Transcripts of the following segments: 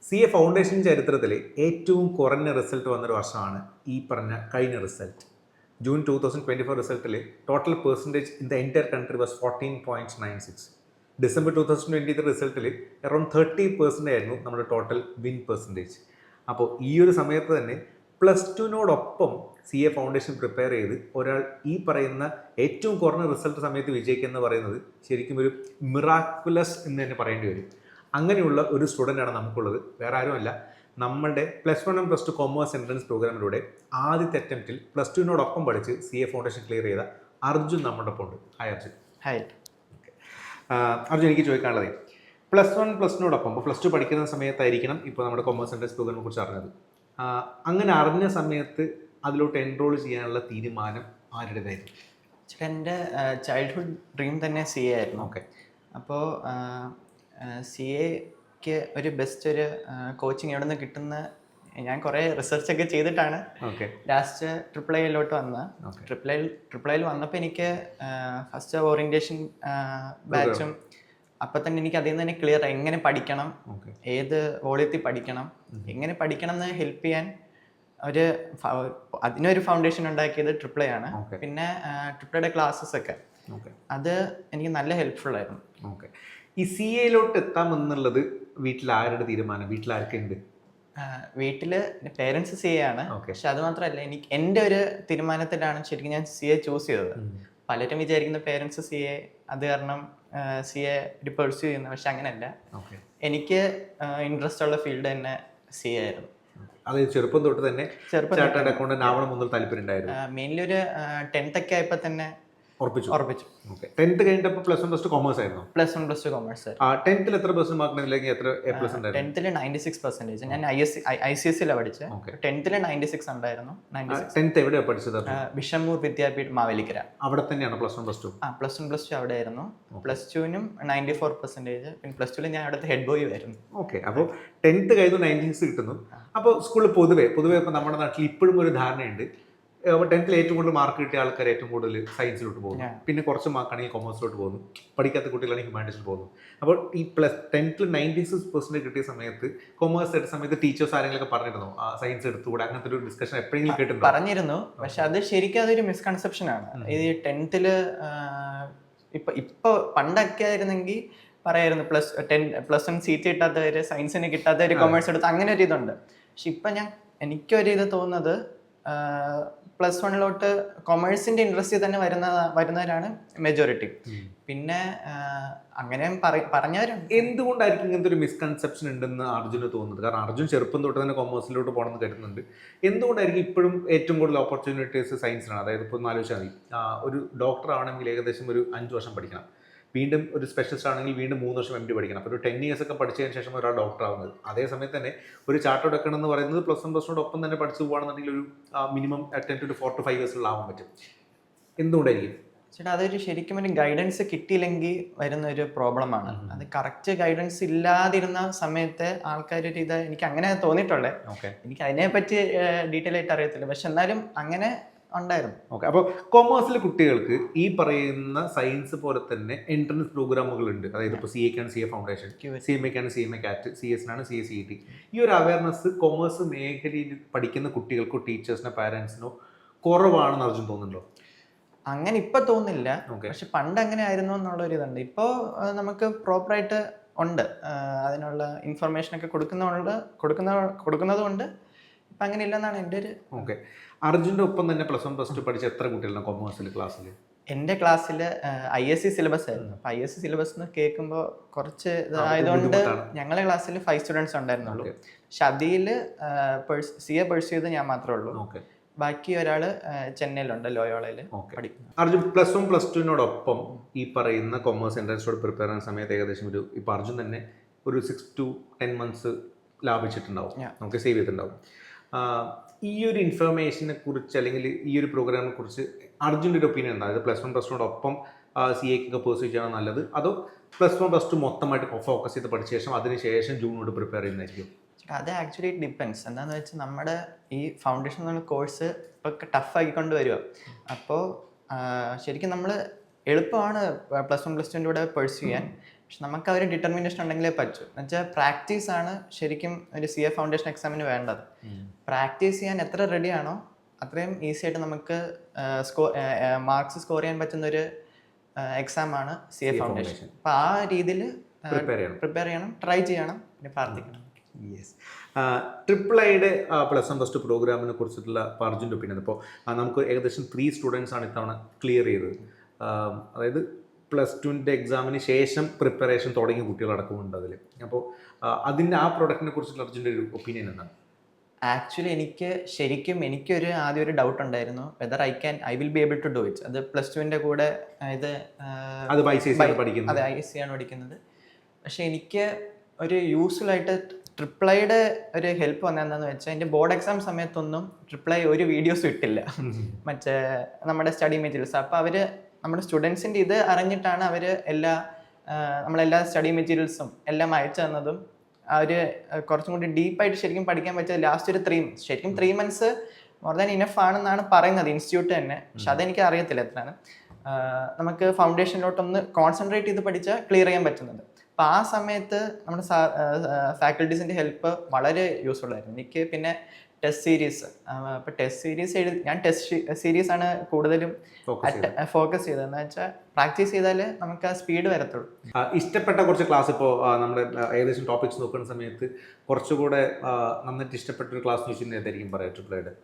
C A foundation ചരിത്രത്തിൽ ഏറ്റവും കുറഞ്ഞ റിസൾട്ട് വന്നൊരു വർഷമാണ് ഈ പറഞ്ഞ കഴിഞ്ഞ റിസൾട്ട്. ജൂൺ 2024 റിസൾട്ടിൽ total percentage in the entire country was 14.96. December 2023 റിസൾട്ടിൽ അറൗണ്ട് 30% ആയിരുന്നു നമ്മുടെ ടോട്ടൽ വിൻ പെർസെൻറ്റേജ്. അപ്പോൾ ഈ ഒരു സമയത്ത് തന്നെ പ്ലസ് ടുവിനോടൊപ്പം സി എ ഫൗണ്ടേഷൻ പ്രിപ്പയർ ചെയ്ത് ഒരാൾ ഈ പറയുന്ന ഏറ്റവും കുറഞ്ഞ റിസൾട്ട് സമയത്ത് വിജയിക്കുക എന്ന് പറയുന്നത് ശരിക്കും ഒരു മിറാക്കുലസ് എന്ന് തന്നെ പറയേണ്ടി വരും. അങ്ങനെയുള്ള ഒരു സ്റ്റുഡൻ്റാണ് നമുക്കുള്ളത്. വേറെ ആരുമല്ല, നമ്മളുടെ +1 ആൻഡ് +2 കൊമേഴ്സ് എൻട്രൻസ് പ്രോഗ്രാമിലൂടെ ആദ്യത്തെ അറ്റംപ്റ്റിൽ പ്ലസ് ടുവിനോടൊപ്പം പഠിച്ച് സി എ ഫൗണ്ടേഷൻ ക്ലിയർ ചെയ്ത അർജുൻ നമ്മുടെ ഒപ്പം ഉണ്ട്. ഹായ് അർജുൻ. ഹായ്. അർജുൻ, എനിക്ക് ചോദിക്കാനുള്ളത്, +1 +2 ഇപ്പോൾ +2 പഠിക്കുന്ന സമയത്തായിരിക്കണം ഇപ്പോൾ നമ്മുടെ കൊമേഴ്സ് എൻട്രൻസ് പ്രോഗ്രാമിനെ കുറിച്ച് അറിഞ്ഞത്. അങ്ങനെ അറിഞ്ഞ സമയത്ത് അതിലോട്ട് എൻറോൾ ചെയ്യാനുള്ള തീരുമാനം ആരുടേതായിരുന്നു? എൻ്റെ ചൈൽഡ്ഹുഡ് ഡ്രീം തന്നെ സി എ ആയിരുന്നു. ഓക്കെ. അപ്പോൾ സി എക്ക് ഒരു ബെസ്റ്റ് ഒരു കോച്ചിങ് എവിടെ നിന്ന് കിട്ടുന്ന ഞാൻ കുറേ റിസർച്ചൊക്കെ ചെയ്തിട്ടാണ് ലാസ്റ്റ് ട്രിപ്പിൾ ഐയിലോട്ട് വന്നത്. ട്രിപ്പിൾ ഐയിൽ വന്നപ്പോൾ എനിക്ക് ഫസ്റ്റ് ഓറിയൻറ്റേഷൻ ബാച്ചും അപ്പം തന്നെ എനിക്ക് അതിൽ നിന്ന് തന്നെ ക്ലിയർ എങ്ങനെ പഠിക്കണം, ഏത് വോളിയത്തിൽ പഠിക്കണം, എങ്ങനെ പഠിക്കണം എന്ന് ഹെൽപ്പ് ചെയ്യാൻ അതിനൊരു ഫൗണ്ടേഷൻ ഉണ്ടാക്കിയത് ട്രിപ്പിൾ ഐ ആണ്. പിന്നെ ട്രിപ്പിൾ ഐയുടെ ക്ലാസ്സസ് ഒക്കെ അത് എനിക്ക് നല്ല ഹെൽപ്ഫുൾ ആയിരുന്നു. ഓക്കെ. ഈ സി എയിലോട്ട് എത്താമെന്നുള്ളത് വീട്ടിൽ ആരുടെ തീരുമാനം? വീട്ടിൽ ആരൊക്കെ ഉണ്ട്? വീട്ടില് പേരൻസ് സി എ ആണ്. പക്ഷെ അത് മാത്രമല്ല, എനിക്ക് എൻ്റെ ഒരു തീരുമാനത്തിലാണ് ശരിക്കും ഞാൻ സി എ ചൂസ് ചെയ്തത്. പലരും വിചാരിക്കുന്ന പേരൻസ് സി എ അത് കാരണം സി എ ഒരു പെർസ്യൂ ചെയ്യുന്നത്, പക്ഷെ അങ്ങനെയല്ല. എനിക്ക് ഇൻട്രസ്റ്റ് ഉള്ള ഫീൽഡ് തന്നെ സി എ ആയിരുന്നു. അത് ചെറുപ്പം തൊട്ട് തന്നെ ചാർട്ടേഡ് അക്കൗണ്ടന്റ് ആവണം എന്നൊരു താല്പര്യം ഉണ്ടായിരുന്നു? മെയിൻലി ഒരു 10th ഒക്കെ ആയപ്പോൾ തന്നെ ഉറപ്പിച്ചു. ഓക്കെ. 10th കഴിഞ്ഞപ്പോൾ +1 +2 കൊമേഴ്സ് ആയിരുന്നു? +1 +2 കൊമേഴ്സ്. 10th എത്ര പെർസെന്റ് മാർക്ക് ഉണ്ടെങ്കിൽ എത്ര A+ ഉണ്ടായിരുന്നു? 10th 96%. ഞാൻ ICSE പഠിച്ചത്. 10th 96 ഉണ്ടായിരുന്നു. 10th എവിടെയാണ് പഠിച്ചത്? വിഷമൂർ വിദ്യാപീഠ് മാവേലിക്കര. അവിടെ തന്നെയാണ് +1 +2? +1 +2 അവിടെ ആയിരുന്നു. +2നും 94%. പിന്നെ +2 ഞാൻ അവിടുത്തെ ഹെഡ് ബോയ് ആയിരുന്നു. ഓക്കെ. അപ്പോൾ 10th കഴിഞ്ഞ് 96 കിട്ടുന്നു. അപ്പോൾ സ്കൂളിൽ പൊതുവെ ഇപ്പോൾ നമ്മുടെ നാട്ടിൽ ഇപ്പോഴും ഒരു ധാരണയുണ്ട്, 10th ഏറ്റവും കൂടുതൽ മാർക്ക് കിട്ടിയ ആൾക്കാർ ഏറ്റവും കൂടുതൽ സയൻസിലോട്ട് പോകുന്നു, പിന്നെ കുറച്ച് മാർക്കാണെങ്കിൽ കൊമേഴ്സിലോട്ട് പോകുന്നു, പഠിക്കാത്ത കുട്ടികളാണെങ്കിൽ ഹ്യൂമാനിറ്റീസിൽ പോകുന്നു. അപ്പോൾ ഈ 10th 96% കിട്ടിയ സമയത്ത് കൊമേഴ്സ് എടുത്ത സമയത്ത് ടീച്ചേഴ്സ് ആരെങ്കിലും പറഞ്ഞിരുന്നു സയൻസ് എടുത്തുകൂടെ? അങ്ങനത്തെ ഒരു ഡിസ്കഷൻ എപ്പോഴെങ്കിലും കേട്ടിട്ടുണ്ടോ? പറഞ്ഞിരുന്നു, പക്ഷെ അത് ശരിക്കും അതൊരു മിസ്കൺസെപ്ഷൻ ആണ്. ഈ 10th ഇപ്പൊ പണ്ടൊക്കെ ആയിരുന്നെങ്കിൽ പറയായിരുന്നു +1 സീറ്റ് കിട്ടാത്തവര്, സയൻസിന് കിട്ടാത്തവര് കൊമേഴ്സ് എടുത്ത്, അങ്ങനെ ഒരു ഇതുണ്ട്. പക്ഷെ ഇപ്പൊ എനിക്കൊരു ഇത് തോന്നുന്നത് +1 കൊമേഴ്സിന്റെ ഇൻട്രസ്റ്റ് തന്നെ വരുന്നവരാണ് മെജോറിറ്റി. പിന്നെ അങ്ങനെ പറഞ്ഞവരുണ്ട്. എന്തുകൊണ്ടായിരിക്കും ഇങ്ങനത്തെ ഒരു മിസ്കൺസെപ്ഷൻ ഉണ്ടെന്ന് അർജുന് തോന്നുന്നത്? കാരണം അർജുൻ ചെറുപ്പം തൊട്ട് തന്നെ കൊമേഴ്സിലോട്ട് പോകണമെന്ന് കരുതുന്നുണ്ട്. എന്തുകൊണ്ടായിരിക്കും ഇപ്പോഴും ഏറ്റവും കൂടുതൽ ഓപ്പർച്യൂണിറ്റീസ് സയൻസിനാണ്? അതായത് ഇപ്പോൾ ഒന്ന് ആലോചിച്ചാൽ മതി, ഒരു ഡോക്ടർ ആണെങ്കിൽ ഏകദേശം ഒരു 5 വർഷം പഠിക്കണം, വീണ്ടും ഒരു സ്പെഷ്യലിസ്റ്റ് ആണെങ്കിൽ വീണ്ടും 3 വർഷം MD പഠിക്കണം. അപ്പോൾ ഒരു 10 years ഒക്കെ പഠിച്ചതിന് ശേഷം ഒരാൾ ഡോക്ടർ ആവുന്നത്. അതേ സമയത്ത് തന്നെ ഒരു ചാർട്ടേഡ് അക്കൗണ്ടന്റ് എന്ന് പറയുന്നത് +1 +2 തന്നെ പഠിച്ചു പോകുകയാണെന്നുണ്ടെങ്കിൽ ഒരു മിനിമം 10 to 4 to 5 years ആവാൻ പറ്റും. എന്തുകൊണ്ടായിരിക്കും ചേട്ടാ? അതൊരു ശരിക്കും ഒരു ഗൈഡൻസ് കിട്ടിയില്ലെങ്കിൽ വരുന്ന ഒരു പ്രോബ്ലമാണ്. അത് കറക്റ്റ് ഗൈഡൻസ് ഇല്ലാതിരുന്ന സമയത്ത് ആൾക്കാരൊരു ഇത് എനിക്ക് അങ്ങനെ തോന്നിയിട്ടുള്ളത്. എനിക്ക് അതിനെപ്പറ്റി ഡീറ്റെയിൽ ആയിട്ട് അറിയത്തില്ല, പക്ഷെ എന്നാലും അങ്ങനെ ഉണ്ടായിരുന്നു. ഓക്കെ. അപ്പോൾ കൊമേഴ്സിലെ കുട്ടികൾക്ക് ഈ പറയുന്ന സയൻസ് പോലെ തന്നെ എൻട്രൻസ് പ്രോഗ്രാമുകൾ ഉണ്ട്. അതായത് ഇപ്പോൾ സി എക്കാണ് സി എ ഫൗണ്ടേഷൻ, CMAക്കാണ് CMA CAT, CS-നാണ് CACET. ഈ ഒരു അവയർനെസ് കൊമേഴ്സ് മേഖലയിൽ പഠിക്കുന്ന കുട്ടികൾക്കോ ടീച്ചേഴ്സിനോ പാരൻസിനോ കുറവാണെന്ന് അർജുൻ തോന്നുന്നുണ്ടോ? അങ്ങനെ ഇപ്പൊ തോന്നുന്നില്ല, പക്ഷെ പണ്ട് അങ്ങനെ ആയിരുന്നു എന്നുള്ളൊരു ഇതുണ്ട്. ഇപ്പോൾ നമുക്ക് പ്രോപ്പറായിട്ട് ഉണ്ട്, അതിനുള്ള ഇൻഫർമേഷനൊക്കെ കൊടുക്കുന്നത് കൊണ്ട് ഇപ്പം അങ്ങനെ ഇല്ലെന്നാണ് എൻ്റെ ഒരു. ഓക്കെ. അർജുൻ്റെ ഒപ്പം തന്നെ +1 +2 പഠിച്ച എത്ര കുട്ടികളാണ് കൊമേഴ്സിൽ ക്ലാസ്സിൽ? എൻ്റെ ക്ലാസ്സിൽ ISC സിലബസ് ആയിരുന്നു. അപ്പോൾ ISC സിലബസ് എന്ന് കേൾക്കുമ്പോൾ കുറച്ച് ഇതായതുകൊണ്ട് ഞങ്ങളെ ക്ലാസ്സിൽ 5 സ്റ്റുഡൻസ് ഉണ്ടായിരുന്നുള്ളൂ. പക്ഷെ അതിൽ CA പെർസ്യൂ ചെയ്ത് ഞാൻ മാത്രമേ ഉള്ളൂ. ബാക്കി ഒരാൾ ചെന്നൈയിലുണ്ട്, ലോയോളയിൽ പഠിക്കുന്നു. അർജുൻ +1 +2നോടൊപ്പം ഈ പറയുന്ന കൊമേഴ്സ് എൻട്രൻസോട് പ്രിപ്പയർ ചെയ്യുന്ന സമയത്ത് ഏകദേശം ഇപ്പോൾ അർജുൻ തന്നെ ഒരു 6 to 10 months ലാഭിച്ചിട്ടുണ്ടാവും, നമുക്ക് സേവ് ചെയ്തിട്ടുണ്ടാവും. ഈ ഒരു ഇൻഫർമേഷനെ കുറിച്ച് അല്ലെങ്കിൽ ഈ ഒരു പ്രോഗ്രാമിനെ കുറിച്ച് അർജുൻ്റെ ഒരു ഒപ്പീനിയൻ എന്താ? അതായത് +1 +2നോടൊപ്പം CA ഒക്കെ പെർസ്യൂ ചെയ്യണം നല്ലത്, അതോ +1 +2 മൊത്തമായിട്ട് ഫോക്കസ് ചെയ്ത് പഠിച്ച ശേഷം അതിനുശേഷം ജൂണിലോട്ട് പ്രിപ്പയർ ചെയ്യുന്നതായിരിക്കും? അത് ആക്ച്വലി ഡിപ്പെൻസ്. എന്താണെന്ന് വെച്ചാൽ നമ്മുടെ ഈ ഫൗണ്ടേഷൻ എന്നുള്ള കോഴ്സ് ഇപ്പോൾ ടഫാക്കിക്കൊണ്ട് വരിക. അപ്പോൾ ശരിക്കും നമ്മൾ എളുപ്പമാണ് +1 +2ൻ്റെ കൂടെ പെർസ്യൂ ചെയ്യാൻ. പക്ഷെ നമുക്ക് ആ ഒരു ഡിറ്റർമിനേഷൻ ഉണ്ടെങ്കിലേ പറ്റൂ. എന്നുവെച്ചാൽ പ്രാക്ടീസ് ആണ് ശരിക്കും ഒരു CA ഫൗണ്ടേഷൻ എക്സാമിന് വേണ്ടത്. പ്രാക്ടീസ് ചെയ്യാൻ എത്ര റെഡിയാണോ അത്രയും ഈസി ആയിട്ട് നമുക്ക് മാർക്സ് സ്കോർ ചെയ്യാൻ പറ്റുന്ന ഒരു എക്സാമാണ് CA ഫൗണ്ടേഷൻ. അപ്പോൾ ആ രീതിയിൽ പ്രിപ്പയർ ചെയ്യണം, ട്രൈ ചെയ്യണം, പിന്നെ പ്രാർത്ഥിക്കണം. യെസ്. ട്രിപ്പിൾ ഐയുടെ +1+2 പ്രോഗ്രാമിനെ കുറിച്ചിട്ടുള്ള അർജുൻ്റെ ഒപ്പീനിയൻ. ഇപ്പോൾ നമുക്ക് ഏകദേശം 3 സ്റ്റുഡൻസ് ആണ് ഇത്തവണ ക്ലിയർ ചെയ്തത്. അതായത് +2ൻ്റെ എക്സാമിന് ശേഷം പ്രിപ്പറേഷൻ തുടങ്ങിയ കുട്ടികളടക്കമുണ്ട് അതിൽ. അപ്പോൾ അതിൻ്റെ ആ പ്രോഡക്റ്റിനെ കുറിച്ചുള്ള അർജുൻ്റെ ഒരു ഒപ്പീനിയൻ എന്താണ്? ആക്ച്വലി എനിക്കൊരു ആദ്യം ഒരു ഡൗട്ട് ഉണ്ടായിരുന്നു, whether I will be able to do it. അത് +2ൻ്റെ കൂടെ ഇത് അത് ICSE ആണ് പഠിക്കുന്നത്. അതെ, ICSE ആണ് പഠിക്കുന്നത്. പക്ഷെ എനിക്ക് ഒരു യൂസ്ഫുൾ ആയിട്ട് ട്രിപ്പിൾ ഐയുടെ ഒരു ഹെൽപ്പ് വന്നതെന്താണെന്ന് വെച്ചാൽ എൻ്റെ ബോർഡ് എക്സാം സമയത്തൊന്നും ട്രിപ്പിൾ ഐ ഒരു വീഡിയോസ് ഇട്ടില്ല മറ്റേ നമ്മുടെ സ്റ്റഡി മെറ്റീരിയൽസ്. അപ്പോൾ അവർ നമ്മുടെ സ്റ്റുഡൻസിൻ്റെ ഇത് അറിഞ്ഞിട്ടാണ് അവർ നമ്മളെല്ലാ സ്റ്റഡി മെറ്റീരിയൽസും എല്ലാം അയച്ചു തന്നതും. അവർ കുറച്ചും കൂടി ഡീപ്പായിട്ട് ശരിക്കും പഠിക്കാൻ പറ്റിയത് ലാസ്റ്റ് ഒരു 3 months. ശരിക്കും 3 months മോർ ദാൻ ഇനഫ് ആണെന്നാണ് പറയുന്നത് ഇൻസ്റ്റിറ്റ്യൂട്ട് തന്നെ. പക്ഷെ അതെനിക്ക് അറിയത്തില്ല എത്രയാണ്. നമുക്ക് ഫൗണ്ടേഷനിലോട്ടൊന്ന് കോൺസെൻട്രേറ്റ് ചെയ്ത് പഠിച്ചാൽ ക്ലിയർ ചെയ്യാൻ പറ്റുന്നത്. അപ്പോൾ ആ സമയത്ത് നമ്മുടെ ഫാക്കൽറ്റീസിൻ്റെ ഹെൽപ്പ് വളരെ യൂസ്ഫുൾ ആയിരുന്നു എനിക്ക്. പിന്നെ ടെസ്റ്റ് സീരീസ്, അപ്പോൾ ടെസ്റ്റ് സീരീസ് ഞാൻ ടെസ്റ്റ് സീരീസ് ആണ് കൂടുതലും ഫോക്കസ് ചെയ്തതെന്ന് വെച്ചാൽ പ്രാക്ടീസ് ചെയ്താൽ നമുക്ക് ആ സ്പീഡ് വരത്തുള്ളൂ. ഇഷ്ടപ്പെട്ട കുറച്ച് ക്ലാസ് ഇപ്പോൾ നമ്മുടെ ഏകദേശം ടോപ്പിക്സ് നോക്കുന്ന സമയത്ത് കുറച്ചുകൂടെ നന്നായിട്ട് ഇഷ്ടപ്പെട്ട ഒരു ക്ലാസ് ചോദിച്ചിട്ടുണ്ടെങ്കിൽ ഏതായിരിക്കും പറയാം ട്രിപ്പിൾ ഐയുടെ?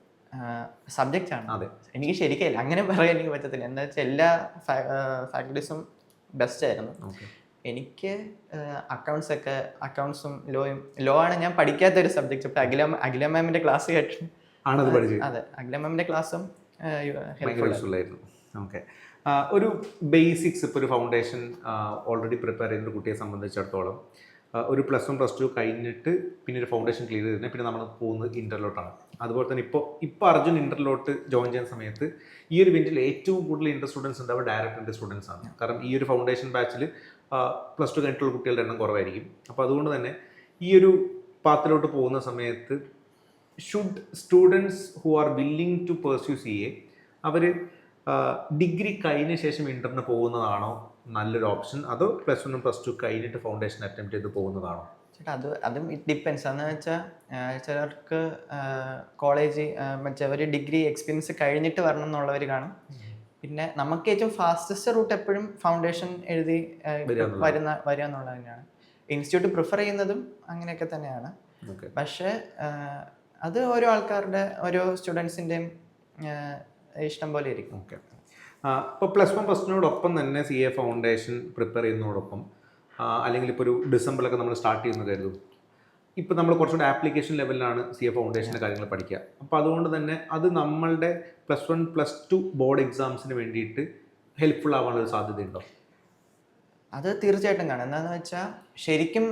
സബ്ജക്റ്റ് ആണ്. അതെ, എനിക്ക് ശരിക്കും അങ്ങനെ പറയാൻ എനിക്ക് പറ്റത്തില്ല. എന്താ വെച്ചാൽ എല്ലാ ഫാക്കൽറ്റീസും ബെസ്റ്റ് ആയിരുന്നു. എനിക്ക് അക്കൗണ്ട്സും ലോ ആണ് ഞാൻ പഠിക്കാത്ത ഒരു സബ്ജക്റ്റ്. ഇപ്പം അഖില മാമിൻ്റെ ക്ലാസ് കേട്ടു. അതെ, അഖില മാമിൻ്റെ ക്ലാസ്സും ഹെൽപ്ഫുൾ ആയിരുന്നു. ഓക്കെ, ഒരു ബേസിക്സ് ഇപ്പോൾ ഒരു ഫൗണ്ടേഷൻ ഓൾറെഡി പ്രിപ്പയർ ചെയ്യുന്ന ഒരു കുട്ടിയെ സംബന്ധിച്ചിടത്തോളം ഒരു +1 +2 കഴിഞ്ഞിട്ട് പിന്നെ ഒരു ഫൗണ്ടേഷൻ ക്ലിയർ ചെയ്തിട്ട് പിന്നെ നമ്മൾ പോകുന്നത് ഇന്റർലോട്ടാണ്. അതുപോലെ തന്നെ ഇപ്പോൾ അർജുൻ ഇന്റർലോട്ട് ജോയിൻ ചെയ്യുന്ന സമയത്ത് ഈ ഒരു ബെഞ്ചിൽ ഏറ്റവും കൂടുതൽ ഇന്റർ സ്റ്റുഡൻസ് ഉണ്ടാവുക ഡയറക്റ്റ് ഇന്റർ സ്റ്റുഡൻസ് ആണ്. കാരണം ഈ ഒരു ഫൗണ്ടേഷൻ ബാച്ചിൽ +2 കഴിഞ്ഞിട്ടുള്ള കുട്ടികളുടെ എണ്ണം കുറവായിരിക്കും. അപ്പോൾ അതുകൊണ്ട് തന്നെ ഈ ഒരു പാത്തിലോട്ട് പോകുന്ന സമയത്ത് should students who are willing to pursue CA അവർ ഡിഗ്രി കഴിഞ്ഞ ശേഷം ഇന്ററിന് പോകുന്നതാണോ നല്ലൊരു ഓപ്ഷൻ, അതോ +1 +2 കഴിഞ്ഞിട്ട് ഫൗണ്ടേഷൻ അറ്റംപ്റ്റ് ചെയ്ത് പോകുന്നതാണോ? ചേട്ടാ, അതും ഇറ്റ് ഡിപ്പെൻസ്. എന്ന് വെച്ചാൽ ചിലർക്ക് കോളേജ് മറ്റേ ഒരു ഡിഗ്രി എക്സ്പീരിയൻസ് കഴിഞ്ഞിട്ട് വരണം എന്നുള്ളവർ കാണും. പിന്നെ നമുക്ക് ഏറ്റവും ഫാസ്റ്റസ്റ്റ് റൂട്ട് എപ്പോഴും ഫൗണ്ടേഷൻ എഴുതി വരിക എന്നുള്ളത് തന്നെയാണ്. ഇൻസ്റ്റിറ്റ്യൂട്ട് പ്രിഫർ ചെയ്യുന്നതും അങ്ങനെയൊക്കെ തന്നെയാണ്. പക്ഷേ അത് ഓരോ ആൾക്കാരുടെ ഓരോ സ്റ്റുഡൻസിൻ്റെയും ഇഷ്ടം പോലെ ഇരിക്കും. ഓക്കെ, ഇപ്പോൾ +1 +2നോടൊപ്പം തന്നെ CA ഫൗണ്ടേഷൻ പ്രിപ്പയർ ചെയ്യുന്നതോടൊപ്പം അല്ലെങ്കിൽ ഇപ്പോൾ ഒരു ഡിസംബറിലൊക്കെ നമ്മൾ സ്റ്റാർട്ട് ചെയ്യുന്നത് കരുതും. ഇപ്പോൾ നമ്മൾ കുറച്ചുകൂടി ആപ്ലിക്കേഷൻ ലെവലിലാണ് CA ഫൗണ്ടേഷൻ്റെ കാര്യങ്ങൾ പഠിക്കുക. അപ്പോൾ അതുകൊണ്ട് തന്നെ അത് നമ്മളുടെ +1 +2 ബോർഡ് എക്സാംസിന് വേണ്ടിയിട്ട് ഹെൽപ്ഫുൾ ആവാനുള്ള സാധ്യതയുണ്ടോ? അത് തീർച്ചയായിട്ടും കാണാം. എന്താണെന്ന് വെച്ചാൽ ശരിക്കും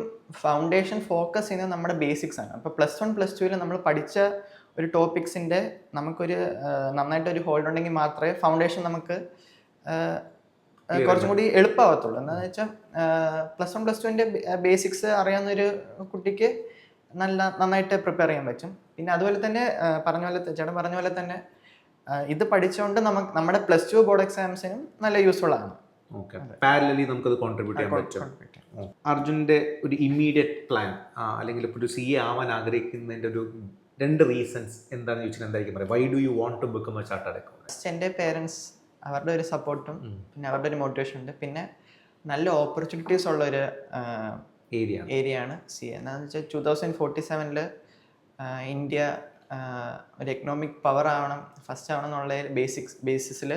ഫൗണ്ടേഷൻ ഫോക്കസ് ചെയ്യുന്നത് നമ്മുടെ ബേസിക്സ് ആണ്. അപ്പോൾ +1 +2 നമ്മൾ പഠിച്ച ഒരു ടോപ്പിക്സിൻ്റെ നമുക്കൊരു നന്നായിട്ടൊരു ഹോൾഡ് ഉണ്ടെങ്കിൽ മാത്രമേ ഫൗണ്ടേഷൻ നമുക്ക് കുറച്ചും കൂടി എളുപ്പമാകത്തുള്ളൂ. എന്താണെന്ന് വെച്ചാൽ +1 +2ൻ്റെ ബേസിക്സ് അറിയാവുന്നൊരു കുട്ടിക്ക് നന്നായിട്ട് പ്രിപ്പയർ ചെയ്യാൻ പറ്റും. പിന്നെ അതുപോലെ തന്നെ ചേട്ടൻ പറഞ്ഞ പോലെ തന്നെ ഇത് പഠിച്ചുകൊണ്ട് നമ്മുടെ +2 ബോർഡ് എക്സാംസിനും നല്ല യൂസ്ഫുൾ ആണ്. പാരലലി നമുക്കത് കോൺട്രിബ്യൂട്ട് ചെയ്യാൻ പറ്റും. അർജുൻ്റെ ഒരു ഇമ്മീഡിയറ്റ് പ്ലാൻ അല്ലെങ്കിൽ ഇപ്പോൾ ഒരു CA ആവാൻ ആഗ്രഹിക്കുന്നതിൻ്റെ ഒരു 2 റീസൺസ് എന്താണെന്ന് ചോദിച്ചാൽ എന്തായിരിക്കും പറയുക? Why do you want to become a chartered accountant? എൻ്റെ പേരൻസ്, അവരുടെ ഒരു സപ്പോർട്ടും പിന്നെ അവരുടെ ഒരു മോട്ടിവേഷൻ ഉണ്ട്. പിന്നെ നല്ല ഓപ്പർച്യൂണിറ്റീസ് ഉള്ള ഒരു ഏരിയയാണ് CA. എന്താണെന്ന് വെച്ചാൽ 2047 ഇന്ത്യ ഒരു എക്കണോമിക് പവർ ആവണം, ഫസ്റ്റ് ആവണം എന്നുള്ള ബേസിസിൽ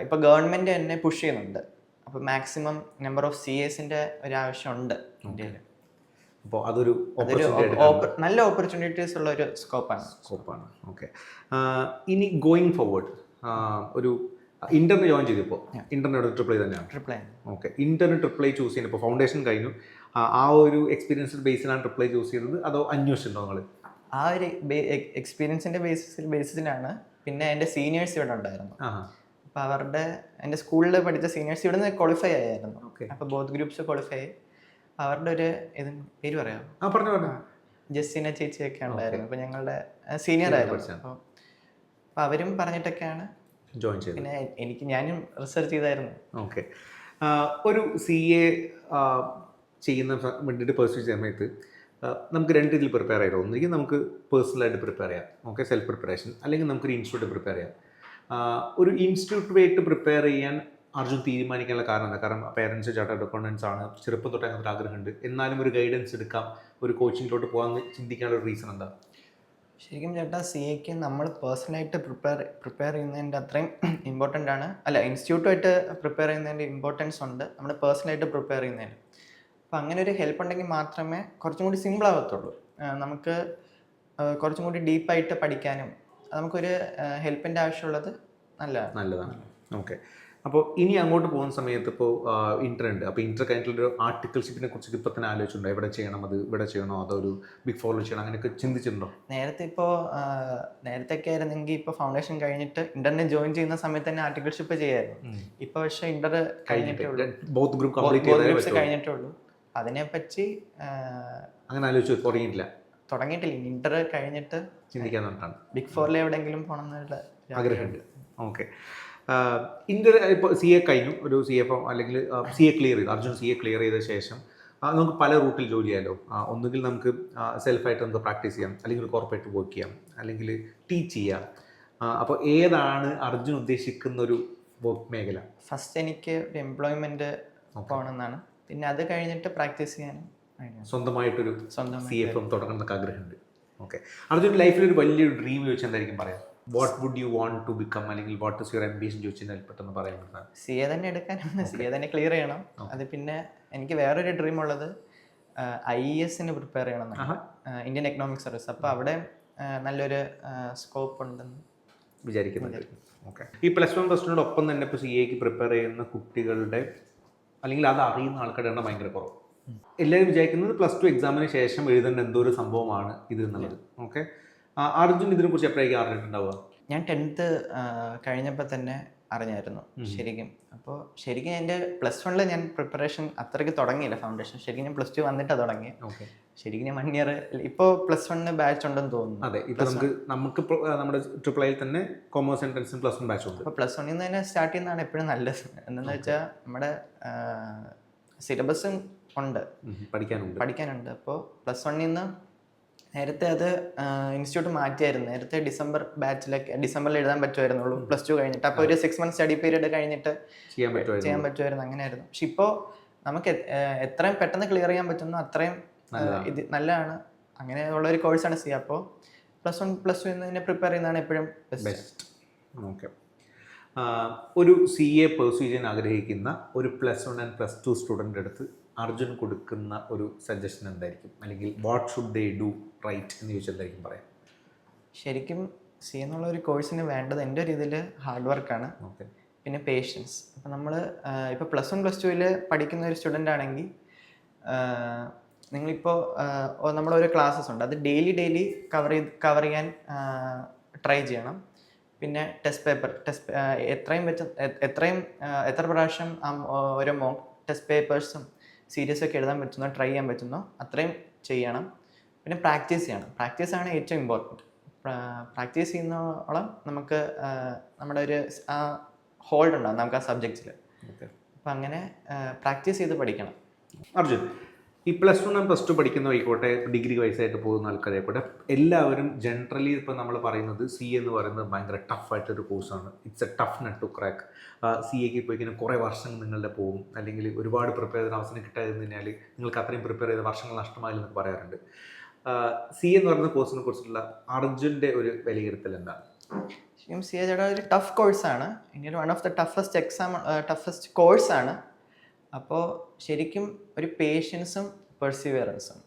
ഇപ്പോൾ ഗവൺമെൻറ് തന്നെ പുഷ് ചെയ്യുന്നുണ്ട്. അപ്പോൾ മാക്സിമം നമ്പർ ഓഫ് CAസിൻ്റെ ഒരു ആവശ്യമുണ്ട് ഇന്ത്യയിൽ. അപ്പോൾ അതൊരു നല്ല ഓപ്പർച്യൂണിറ്റീസ് ഉള്ള ഒരു സ്കോപ്പാണ്. ഓക്കെ, ഇനി ഗോയിങ് ഫോർവേഡ് ഒരു ഇന്റർന് ജോയിൻ ചെയ്തപ്പോൾ ഇന്റർനെറ്റ് ട്രിപ്പിൾ തന്നെയാണ്. ഓക്കെ, ഇന്റർനെറ്റ് ട്രിപ്പിൾ ചൂസ് ചെയ്യുന്നത് ഇപ്പോൾ ഫൗണ്ടേഷൻ കഴിഞ്ഞു, ആ ഒരു എക്സ്പീരിയൻസ് ബേസിലാണ് ട്രിപ്പിൾ ചൂസ് ചെയ്തത്, അതോ അന്വേഷിച്ചിട്ടുണ്ടോ നിങ്ങൾ? ആ ഒരു എക്സ്പീരിയൻസിൻ്റെ ബേസിസിലാണ്. പിന്നെ എൻ്റെ സീനിയേഴ്സ് ഇവിടെ ഉണ്ടായിരുന്നു. അപ്പോൾ എൻ്റെ സ്കൂളിൽ പഠിച്ച സീനിയേഴ്സ് ഇവിടെ നിന്ന് ക്വാളിഫൈ ആയിരുന്നു. അപ്പോൾ ബോത്ത് ഗ്രൂപ്പ്സ് ക്വാളിഫൈ ആയി. അവരുടെ ഒരു പേര് പറയാമോ? പറഞ്ഞു. ജസ്റ്റിന ചേച്ചിയൊക്കെ ഉണ്ടായിരുന്നു. അപ്പോൾ ഞങ്ങളുടെ സീനിയർ ആയിരുന്നു. അപ്പോൾ അവരും പറഞ്ഞിട്ടൊക്കെയാണ് ജോയിൻ ചെയ്തത്. പിന്നെ ഞാനും റിസർച്ച് ചെയ്തായിരുന്നു. ഓക്കെ, ഒരു CA ചെയ്യുന്ന വേണ്ടിയിട്ട് പെർസ്യൂ ചെയ്യുന്ന സമയത്ത് നമുക്ക് രണ്ട് രീതിയിൽ പ്രിപ്പയർ ചെയ്യാം. ഒന്നുകിൽ നമുക്ക് പേഴ്സണലായിട്ട് പ്രിപ്പയർ ചെയ്യാം, ഓക്കെ, സെൽഫ് പ്രിപ്പറേഷൻ, അല്ലെങ്കിൽ നമുക്കൊരു ഇൻസ്റ്റിറ്റ്യൂട്ട് പ്രിപ്പയർ ചെയ്യാം. ഒരു ഇൻസ്റ്റിറ്റ്യൂട്ട് പ്രിപ്പയർ ചെയ്യാൻ അർജുൻ തീരുമാനിക്കാനുള്ള കാരണം എന്താ? കാരണം പേരൻസ് ചാർട്ടേഡ് അക്കൗണ്ടൻസ് ആണ്, ചെറുപ്പം തൊട്ട് അങ്ങനത്തെ ആഗ്രഹമുണ്ട്, എന്നാലും ഒരു ഗൈഡൻസ് എടുക്കാം, ഒരു കോച്ചിങ്ങിലോട്ട് പോകാൻ ചിന്തിക്കാനുള്ള ഒരു റീസൺ എന്താ? ശരിക്കും ചേട്ടാ, CAക്ക് നമ്മൾ പേഴ്സണലായിട്ട് പ്രിപ്പയർ ചെയ്യുന്നതിൻ്റെ അത്രയും ഇമ്പോർട്ടൻ്റ് ആണ്. അല്ല, ഇൻസ്റ്റിറ്റ്യൂട്ടുമായിട്ട് പ്രിപ്പയർ ചെയ്യുന്നതിൻ്റെ ഇമ്പോർട്ടൻസ് ഉണ്ട് നമ്മുടെ പേഴ്സണലായിട്ട് പ്രിപ്പയർ ചെയ്യുന്നതിന്. അപ്പോൾ അങ്ങനെ ഒരു ഹെൽപ്പ് ഉണ്ടെങ്കിൽ മാത്രമേ കുറച്ചും കൂടി സിമ്പിൾ ആകത്തുള്ളൂ. നമുക്ക് കുറച്ചും കൂടി ഡീപ്പായിട്ട് പഠിക്കാനും നമുക്കൊരു ഹെൽപ്പിൻ്റെ ആവശ്യമുള്ളത് നല്ലതാണ്. ഓക്കെ, അപ്പോൾ ഇനി അങ്ങോട്ട് പോകുന്ന സമയത്ത് ഇപ്പോൾ ഇന്റർ ഉണ്ട്. അപ്പോൾ ഇന്റർ കഴിഞ്ഞിട്ടുള്ളൊരു ആർട്ടിക്കിൾഷിപ്പിനെ കുറിച്ച് ഇപ്പോൾ തന്നെ ആലോചിച്ചിട്ടുണ്ടോ? എവിടെ ചെയ്യണം, അത് ഇവിടെ ചെയ്യണോ, അതോ ഒരു ബിഗ് ഫോറിൽ ചെയ്യണം, അങ്ങനെയൊക്കെ ചിന്തിച്ചിട്ടുണ്ടോ? നേരത്തെ ആയിരുന്നെങ്കിൽ ഇപ്പോൾ ഫൗണ്ടേഷൻ കഴിഞ്ഞിട്ട് ഇന്ററിനെ ജോയിൻ ചെയ്യുന്ന സമയത്ത് തന്നെ ആർട്ടിക്കിൾഷിപ്പ് ചെയ്യായിരുന്നു. ഇപ്പോൾ പക്ഷേ ഇന്റർ കഴിഞ്ഞിട്ടേ ഉള്ളൂ, ബോത്ത് ഗ്രൂപ്പ് കംപ്ലീറ്റ് കഴിഞ്ഞിട്ടേ ഉള്ളൂ. അതിനെപ്പറ്റി അങ്ങനെ ആലോചിച്ച് തുടങ്ങിയിട്ടില്ല. ഇന്റർ കഴിഞ്ഞിട്ട് ചിന്തിക്കാൻ തൊട്ടാണ് ബിഗ് ഫോറിൽ എവിടെയെങ്കിലും പോകണം എന്നുള്ള ആഗ്രഹമുണ്ട്. ഓക്കെ, ഇന്റർ ഇപ്പോൾ CA കഴിഞ്ഞു, ഒരു CFO അല്ലെങ്കിൽ CA ക്ലിയർ ചെയ്തു, അർജുൻ CA ക്ലിയർ ചെയ്ത ശേഷം നമുക്ക് പല റൂട്ടിൽ ജോലി ചെയ്യാമല്ലോ. ഒന്നുകിൽ നമുക്ക് സെൽഫായിട്ട് നമുക്ക് പ്രാക്ടീസ് ചെയ്യാം, അല്ലെങ്കിൽ ഒരു കോർപ്പറേറ്റ് വർക്ക് ചെയ്യാം, അല്ലെങ്കിൽ ടീച്ച് ചെയ്യാം. അപ്പോൾ ഏതാണ് അർജുൻ ഉദ്ദേശിക്കുന്ന ഒരു വർക്ക് മേഖല? ഫസ്റ്റ് എനിക്ക് ഒരു എംപ്ലോയ്മെൻറ്റ് പോകണമെന്നാണ്, പിന്നെ അത് കഴിഞ്ഞിട്ട് പ്രാക്ടീസ് ചെയ്യാനും സ്വന്തമായിട്ടൊരു CFM തുടങ്ങുന്നൊക്കെ ആഗ്രഹമുണ്ട്. ഓക്കെ, അർജുൻ ലൈഫിൽ ഒരു വലിയൊരു ഡ്രീം ചോദിച്ചാൽ എന്തായിരിക്കും പറയാം? What would you want to become, അല്ലെങ്കിൽ വാട്ട് ഇസ് യുവർ ആംബിഷൻ ചോദിച്ചാൽ പെട്ടെന്ന് പറയാൻ പറ്റാം. CA തന്നെ എടുക്കാനാണ്, CA തന്നെ ക്ലിയർ ചെയ്യണം. അത് പിന്നെ എനിക്ക് വേറൊരു ഡ്രീം ഉള്ളത് IESന് പ്രിപ്പയർ ചെയ്യണം, ഇന്ത്യൻ എക്കണോമിക് സർവീസ്. അപ്പോൾ അവിടെ നല്ലൊരു സ്കോപ്പ് ഉണ്ടെന്ന് വിചാരിക്കുന്നുണ്ട്. ഓക്കെ, ഈ +1 തന്നെ ഇപ്പോൾ CAക്ക് പ്രിപ്പയർ ചെയ്യുന്ന കുട്ടികളുടെ അല്ലെങ്കിൽ അത് അറിയുന്ന ആൾക്കാരുടെ എണ്ണം ഭയങ്കര കുറവ്. എല്ലാവരും വിചാരിക്കുന്നത് +2 എക്സാമിന് ശേഷം എഴുതേണ്ട എന്തോ ഒരു സംഭവമാണ് ഇത് എന്നുള്ളത്. ഓക്കെ, അർജുൻ ഇതിനെക്കുറിച്ച് എപ്പോഴേക്കും അറിഞ്ഞിട്ടുണ്ടാവുക? ഞാൻ 10th കഴിഞ്ഞപ്പോൾ തന്നെ അറിഞ്ഞായിരുന്നു ശരിക്കും. അപ്പോൾ ശരിക്കും എൻ്റെ +1 ഞാൻ പ്രിപ്പറേഷൻ അത്രയ്ക്ക് തുടങ്ങിയില്ല ഫൗണ്ടേഷൻ. ശരിക്കും ഞാൻ +2 വന്നിട്ടാണ് തുടങ്ങി. ശരിക്കും ഞാൻ 1 ഇയർ ഇപ്പോൾ +1 ബാച്ച് ഉണ്ടെന്ന് തോന്നുന്നു. അതെ, ഇപ്പോൾ നമുക്ക് നമ്മുടെ AAA തന്നെ കോമേഴ്സ് എൻട്രൻസും +1 ബാച്ച് ഉണ്ട്. അപ്പോൾ +1 തന്നെ സ്റ്റാർട്ട് ചെയ്യുന്നതാണ് എപ്പോഴും നല്ലത്. എന്താണെന്ന് വെച്ചാൽ നമ്മുടെ സിലബസും ഉണ്ട്, പഠിക്കാനുണ്ട്. അപ്പോൾ +1 നേരത്തെ അത് ഇൻസ്റ്റിറ്റ്യൂട്ട് മാറ്റിയായിരുന്നു. നേരത്തെ ഡിസംബറിൽ എഴുതാൻ പറ്റുമായിരുന്നുള്ളൂ +2 കഴിഞ്ഞിട്ട്. അപ്പോൾ ഒരു 6 months സ്റ്റഡി പീരീഡ് കഴിഞ്ഞിട്ട് ചെയ്യാൻ പറ്റുമായിരുന്നു, അങ്ങനെയായിരുന്നു. പക്ഷെ ഇപ്പോൾ നമുക്ക് എത്രയും പെട്ടെന്ന് ക്ലിയർ ചെയ്യാൻ പറ്റുന്നു അത്രയും ഇത് നല്ലതാണ്. അങ്ങനെയുള്ള ഒരു കോഴ്സാണ് CA. അപ്പോൾ +1 എന്നതിനെ പ്രിപ്പയർ ചെയ്യുന്നതാണ് എപ്പോഴും ബെസ്റ്റ്. ഓക്കെ, ഒരു CA പെർസ്യൂ ചെയ്യാൻ ആഗ്രഹിക്കുന്ന ഒരു +1 and +2 സ്റ്റുഡൻ്റ് അടുത്ത് അർജുൻ കൊടുക്കുന്ന ഒരു സജഷൻ എന്തായിരിക്കും? അല്ലെങ്കിൽ what should they do right എന്ന് ചോദിച്ചാൽ എന്തായിരിക്കും പറയാം? ശരിക്കും CA എന്നുള്ള ഒരു കോഴ്സിന് വേണ്ടത് എൻ്റെ ഒരു ഇതിൽ ഹാർഡ് വർക്കാണ്, പിന്നെ പേഷ്യൻസ്. അപ്പം നമ്മൾ ഇപ്പോൾ +1 +2 പഠിക്കുന്ന ഒരു സ്റ്റുഡൻ്റ് ആണെങ്കിൽ നിങ്ങളിപ്പോൾ നമ്മളൊരു ക്ലാസ്സസ് ഉണ്ട്, അത് ഡെയിലി കവർ ചെയ്യാൻ ട്രൈ ചെയ്യണം. പിന്നെ എത്ര പ്രാവശ്യം ഓരോ മോക്ക് ടെസ്റ്റ് പേപ്പേഴ്സും സീരീസ് ഒക്കെ എഴുതാൻ പറ്റുന്നോ, ട്രൈ ചെയ്യാൻ പറ്റുന്നോ അത്രയും ചെയ്യണം. പിന്നെ പ്രാക്ടീസ് ചെയ്യണം. പ്രാക്ടീസാണ് ഏറ്റവും ഇമ്പോർട്ടൻറ്റ്. പ്രാക്ടീസ് ചെയ്യുന്നോളം നമുക്ക് നമ്മുടെ ഒരു ഹോൾഡ് ഉണ്ടാകും നമുക്ക് ആ സബ്ജക്റ്റിൽ. അപ്പം അങ്ങനെ പ്രാക്ടീസ് ചെയ്ത് പഠിക്കണം. അർജുൻ, ഈ +1 and +2 പഠിക്കുന്ന ആയിക്കോട്ടെ, ഡിഗ്രി വൈസായിട്ട് പോകുന്ന ആൾക്കാരായിക്കോട്ടെ, എല്ലാവരും ജനറലി ഇപ്പോൾ നമ്മൾ പറയുന്നത് CA എന്ന് പറയുന്നത് ഭയങ്കര ടഫായിട്ടൊരു കോഴ്സാണ്. It's a tough nut to crack. CAക്ക് പോയി കഴിഞ്ഞാൽ കുറേ വർഷങ്ങൾ നിങ്ങളുടെ പോകും, അല്ലെങ്കിൽ ഒരുപാട് പ്രിപ്പയർ ചെയ്ത അവസരം കിട്ടാതെ കഴിഞ്ഞാൽ നിങ്ങൾക്ക് അത്രയും പ്രിപ്പയർ ചെയ്ത വർഷങ്ങൾ നഷ്ടമായില്ലെന്ന് പറയാറുണ്ട്. CA എന്ന് പറയുന്ന കോഴ്സിനെ കുറിച്ചുള്ള അർജുൻ്റെ ഒരു വിലയിരുത്തൽ എന്താണ്? ശരിക്കും CA ഒരു ടഫ് കോഴ്സാണ്. ഇനി വൺ ഓഫ് ദ ടഫസ്റ്റ് കോഴ്സാണ്. അപ്പോൾ ശരിക്കും ഒരു പേഷ്യൻസും പെർസിവിയറൻസും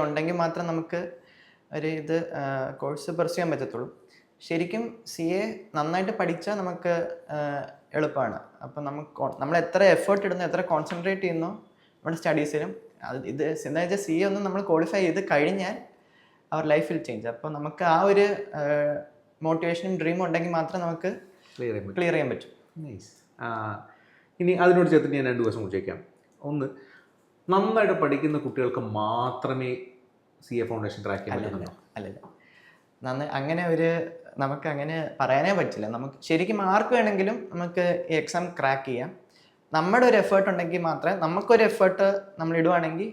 ഉണ്ടെങ്കിൽ മാത്രം നമുക്ക് ഇത് കോഴ്സ് പെർസ്യൂ ചെയ്യാൻ പറ്റത്തുള്ളൂ. ശരിക്കും CA നന്നായിട്ട് പഠിച്ചാൽ നമുക്ക് എളുപ്പമാണ്. അപ്പം നമ്മൾ എത്ര എഫേർട്ട് ഇടുന്നു, എത്ര കോൺസെൻട്രേറ്റ് ചെയ്യുന്നു നമ്മുടെ സ്റ്റഡീസിലും, ഇത് എന്താ വെച്ചാൽ CA ഒന്ന് നമ്മൾ ക്വാളിഫൈ ചെയ്ത് കഴിഞ്ഞാൽ അവർ ലൈഫിൽ ചേഞ്ച്. അപ്പോൾ നമുക്ക് ആ ഒരു മോട്ടിവേഷനും ഡ്രീമും ഉണ്ടെങ്കിൽ മാത്രം നമുക്ക് ക്ലിയർ ചെയ്യാൻ പറ്റും. ഇനി അതിനോട് ചേർത്തിട്ട് ഞാൻ 2 ദിവസം ചോദിക്കാം. ഒന്ന്, നന്നായിട്ട് പഠിക്കുന്ന കുട്ടികൾക്ക് മാത്രമേ CA ഫൗണ്ടേഷൻ ക്രാക്ക് ചെയ്യാൻ പറ്റുന്നുണ്ടോ? അല്ലല്ല, നമുക്ക് അങ്ങനെ പറയാനേ പറ്റില്ല. നമുക്ക് ശരിക്കും ആർക്ക് വേണമെങ്കിലും നമുക്ക് ഈ എക്സാം ക്രാക്ക് ചെയ്യാം. നമ്മുടെ ഒരു എഫേർട്ട് ഉണ്ടെങ്കിൽ മാത്രമേ നമുക്കൊരു എഫേർട്ട് നമ്മൾ ഇടുവാണെങ്കിൽ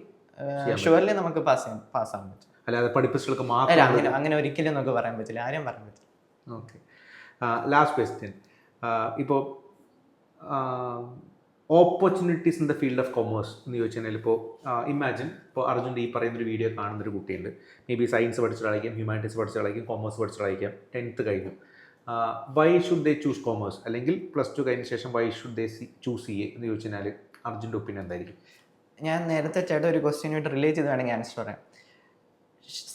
ഷുവർലി നമുക്ക് പാസ്സാകാൻ പറ്റും. അല്ലാതെ പഠിപ്പിച്ചുകൾക്ക് അല്ല, മാത്രം. അങ്ങനെ ഒരിക്കലും നമുക്ക് പറയാൻ പറ്റില്ല, ആരും പറയാൻ പറ്റില്ല. Okay, last question. ഇപ്പോൾ opportunities in the field of commerce എന്ന് ചോദിച്ചു കഴിഞ്ഞാൽ, ഇപ്പോൾ ഇമാജിൻ ഇപ്പോൾ അർജുൻ്റെ ഈ പറയുന്നൊരു വീഡിയോ കാണുന്നൊരു കുട്ടിയുണ്ട്. മേ ബി സയൻസ് പഠിച്ചിട്ടായിരിക്കും, ഹ്യൂമാനിറ്റീസ് പഠിച്ചിട്ടായിരിക്കും, കൊമേഴ്സ് പഠിച്ചിട്ടായിരിക്കും, 10th കഴിഞ്ഞു. Why should they choose commerce, അല്ലെങ്കിൽ +2 കഴിഞ്ഞ ശേഷം why should they choose CA എന്ന് ചോദിച്ചു കഴിഞ്ഞാൽ അർജുൻ്റെ ഒപ്പീനിയൻ എന്തായിരിക്കും? ഞാൻ നേരത്തെ ചേട്ടൻ ഒരു ക്വസ്റ്റ്യനായിട്ട് റിലേറ്റ് ചെയ്ത് വേണമെങ്കിൽ ആൻസർ പറയാം.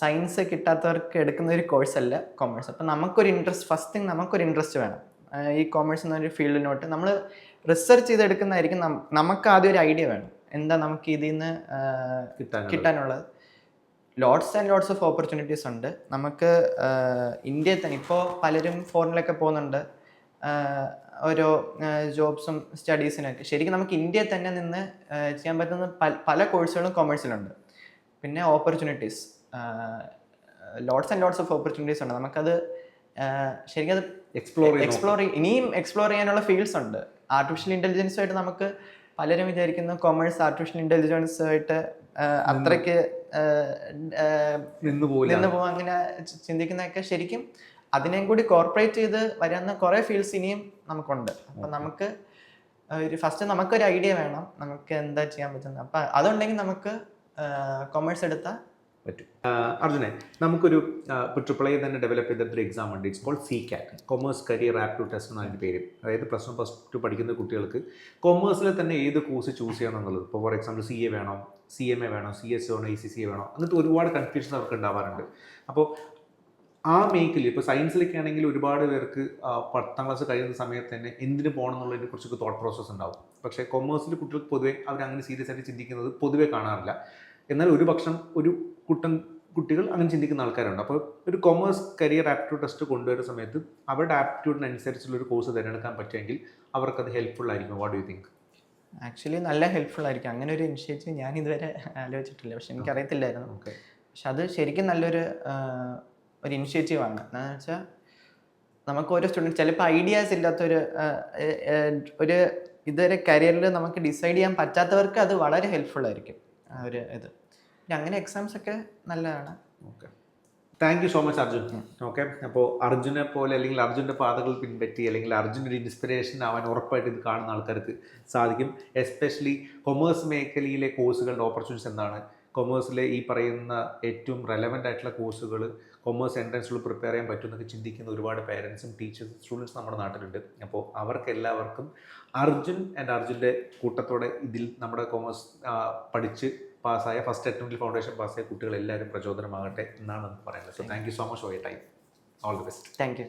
സയൻസ് കിട്ടാത്തവർക്ക് എടുക്കുന്ന ഒരു കോഴ്സല്ല കൊമേഴ്സ്. അപ്പം നമുക്കൊരു ഇൻട്രസ്റ്റ്, ഫസ്റ്റ് തിങ് നമുക്കൊരു ഇൻട്രസ്റ്റ് വേണം ഈ കൊമേഴ്സ് എന്നൊരു ഫീൽഡിനോട്ട്. നമ്മൾ റിസർച്ച് ചെയ്തെടുക്കുന്നതായിരിക്കും. നമുക്ക് ആദ്യം ഒരു ഐഡിയ വേണം, എന്താ നമുക്ക് ഇതിൽ നിന്ന് കിട്ടാനുള്ളത്. Lots and lots of opportunities ഉണ്ട് നമുക്ക് ഇന്ത്യയിൽ തന്നെ. ഇപ്പോൾ പലരും ഫോറിനിലൊക്കെ പോകുന്നുണ്ട് ഓരോ ജോബ്സും സ്റ്റഡീസിനൊക്കെ. ശരിക്കും നമുക്ക് ഇന്ത്യയിൽ തന്നെ നിന്ന് ചെയ്യാൻ പറ്റുന്ന പല കോഴ്സുകളും കൊമേഴ്സിലുണ്ട്. പിന്നെ opportunities, lots and lots of opportunities ഉണ്ട്. നമുക്കത് ശരിക്കും അത് ഇനിയും എക്സ്പ്ലോർ ചെയ്യാനുള്ള ഫീൽഡ്സ് ഉണ്ട്. ആർട്ടിഫിഷ്യൽ ഇൻ്റലിജൻസുമായിട്ട് നമുക്ക് പലരും വിചാരിക്കുന്നു കൊമേഴ്സ് ആർട്ടിഫിഷ്യൽ ഇൻ്റലിജൻസുമായിട്ട് അത്രയ്ക്ക് നിന്ന് പോകും, അങ്ങനെ ചിന്തിക്കുന്നതൊക്കെ. ശരിക്കും അതിനെയും കൂടി കോർപ്പറേറ്റ് ചെയ്ത് വരുന്ന കുറേ ഫീൽഡ്സ് ഇനിയും നമുക്കുണ്ട്. അപ്പം നമുക്ക് ഫസ്റ്റ് നമുക്കൊരു ഐഡിയ വേണം, നമുക്ക് എന്താ ചെയ്യാൻ പറ്റുന്നത്. അപ്പം അതുണ്ടെങ്കിൽ നമുക്ക് കൊമേഴ്സ് എടുത്താൽ പറ്റും. അർജുനെ, നമുക്കൊരു ഇപ്പോൾ AAA തന്നെ ഡെവലപ്പ് ചെയ്തിട്ടൊരു എക്സാം ഉണ്ട്. It's called CCAT, commerce career aptitude test എന്നാണ് അതിൻ്റെ പേര്. അതായത് +1 +2 പഠിക്കുന്ന കുട്ടികൾക്ക് കൊമേഴ്സിൽ തന്നെ ഏത് കോഴ്സ് ചൂസ് ചെയ്യണം എന്നുള്ളത്. ഇപ്പോൾ ഫോർ എക്സാമ്പിൾ CA വേണോ, CMA വേണോ, CS വേണോ, ECCA വേണോ, അങ്ങനത്തെ ഒരുപാട് കൺഫ്യൂഷൻ അവർക്ക് ഉണ്ടാവാറുണ്ട്. അപ്പോൾ ആ മേഖലയിൽ ഇപ്പോൾ സയൻസിലൊക്കെ ആണെങ്കിൽ ഒരുപാട് പേർക്ക് 10th ക്ലാസ് കഴിയുന്ന സമയത്ത് തന്നെ എന്തിന് പോകണം എന്നുള്ളതിനെ കുറിച്ചൊക്കെ തോട്ട് പ്രോസസ്സ് ഉണ്ടാവും. പക്ഷേ കൊമേഴ്സിൽ കുട്ടികൾക്ക് പൊതുവെ അവരങ്ങനെ സീരിയസ് ആയിട്ട് ചിന്തിക്കുന്നത് പൊതുവെ കാണാറില്ല. എന്നാൽ ഒരു കുട്ടികൾ അങ്ങനെ ചിന്തിക്കുന്ന ആൾക്കാരുണ്ട്. അപ്പോൾ ഒരു കൊമേഴ്സ് കരിയർ ആപ്റ്റിറ്റ്യൂഡ് ടെസ്റ്റ് കൊണ്ടുവരുന്ന സമയത്ത് അവരുടെ ആപ്റ്റിറ്റ്യൂഡിനനുസരിച്ചുള്ളൊരു കോഴ്സ് തിരഞ്ഞെടുക്കാൻ പറ്റുമെങ്കിൽ അവർക്കത് ഹെൽപ്ഫുൾ ആയിരിക്കും. What do you think? Actually നല്ല ഹെൽപ്ഫുൾ ആയിരിക്കും. അങ്ങനെ ഒരു ഇനിഷ്യേറ്റീവ് ഞാൻ ഇതുവരെ ആലോചിച്ചിട്ടില്ല, പക്ഷെ എനിക്കറിയത്തില്ലായിരുന്നു. ഓക്കെ, പക്ഷെ അത് ശരിക്കും നല്ലൊരു ഇനിഷ്യേറ്റീവാണ്. എന്താണെന്ന് വെച്ചാൽ നമുക്ക് ഓരോ സ്റ്റുഡൻറ്റ് ചിലപ്പോൾ ഐഡിയാസ് ഇല്ലാത്തൊരു ഇതുവരെ കരിയറിൽ നമുക്ക് ഡിസൈഡ് ചെയ്യാൻ പറ്റാത്തവർക്ക് അത് വളരെ ഹെൽപ്ഫുൾ ആയിരിക്കും ഒരു ഇത്. അങ്ങനെ എക്സാംസ് ഒക്കെ നല്ലതാണ്. Okay, thank you so much Arjun. Okay, അപ്പോൾ അർജുനെ പോലെ അല്ലെങ്കിൽ അർജുൻ്റെ പാതകൾ പിൻപറ്റി അല്ലെങ്കിൽ അർജുൻ ഒരു ഇൻസ്പിറേഷൻ ആവാൻ ഉറപ്പായിട്ട് ഇത് കാണുന്ന ആൾക്കാർക്ക് സാധിക്കും. എസ്പെഷ്യലി കൊമേഴ്സ് മേഖലയിലെ കോഴ്സുകളുടെ ഓപ്പർച്യൂണിറ്റീസ് എന്താണ്, കൊമേഴ്സിലെ ഈ പറയുന്ന ഏറ്റവും റെലവൻ്റ് ആയിട്ടുള്ള കോഴ്സുകൾ കൊമേഴ്സ് എൻട്രൻസിൽ പ്രിപ്പയർ ചെയ്യാൻ പറ്റുമെന്നൊക്കെ ചിന്തിക്കുന്ന ഒരുപാട് പേരൻസും ടീച്ചേഴ്സും സ്റ്റുഡൻസും നമ്മുടെ നാട്ടിലുണ്ട്. അപ്പോൾ അവർക്കെല്ലാവർക്കും അർജുൻ ആൻഡ് അർജുൻ്റെ കൂട്ടത്തോടെ ഇതിൽ നമ്മുടെ കൊമേഴ്സ് പഠിച്ച് പാസ്സായ ഫസ്റ്റ് അറ്റംപ്റ്റിൽ ഫൗണ്ടേഷൻ പാസ്സായ കുട്ടികൾ എല്ലാവരും പ്രചോദനമാകട്ടെ എന്നാണ് നമുക്ക് പറയുന്നത്. So thank you so much for your time. All the best. Thank U.